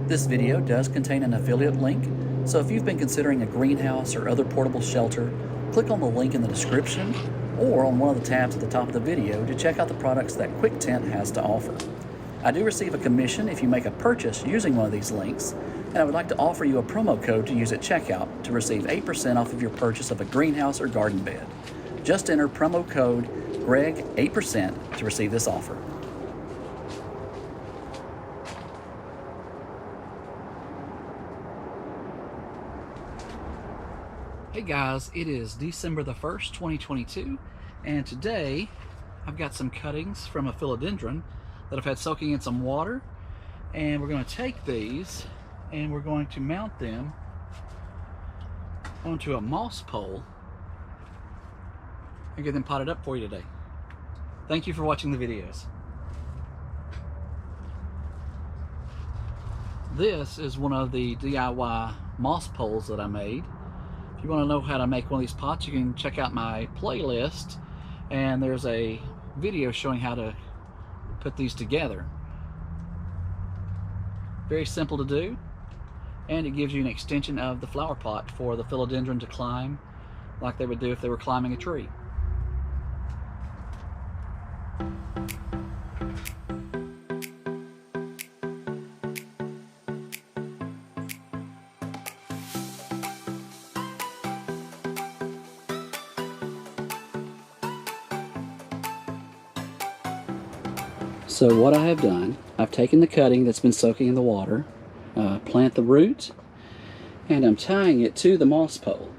This video does contain an affiliate link, so if you've been considering a greenhouse or other portable shelter, click on the link in the description or on one of the tabs at the top of the video to check out the products that Quick Tent has to offer. I do receive a commission if you make a purchase using one of these links, and I would like to offer you a promo code to use at checkout to receive 8% off of your purchase of a greenhouse or garden bed. Just enter promo code GREG 8% to receive this offer. Hey guys, it is December the 1st, 2022, and today I've got some cuttings from a philodendron that I've had soaking in some water, and we're going to take these and we're going to mount them onto a moss pole and get them potted up for you today. Thank you for watching the videos. This is one of the DIY moss poles that I made. If you want to know how to make one of these pots, you can check out my playlist, and there's a video showing how to put these together. Very simple to do, and it gives you an extension of the flower pot for the philodendron to climb like they would do if they were climbing a tree. So what I have done, I've taken the cutting that's been soaking in the water, plant the root, and I'm tying it to the moss pole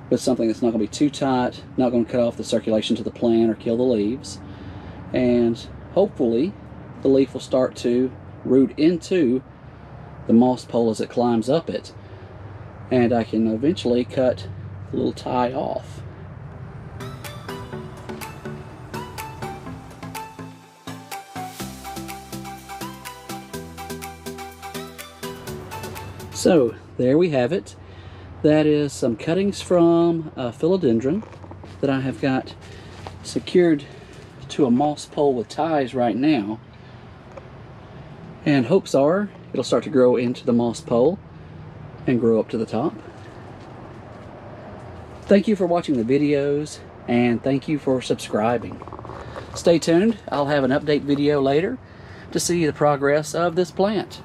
with something that's not going to be too tight, not going to cut off the circulation to the plant or kill the leaves, and hopefully the leaf will start to root into the moss pole as it climbs up it, and I can eventually cut the little tie off. So there we have it. That is some cuttings from a philodendron that I have got secured to a moss pole with ties right now, and hopes are it'll start to grow into the moss pole and grow up to the top. Thank you for watching the videos, and thank you for subscribing. Stay tuned. I'll have an update video later to see the progress of this plant.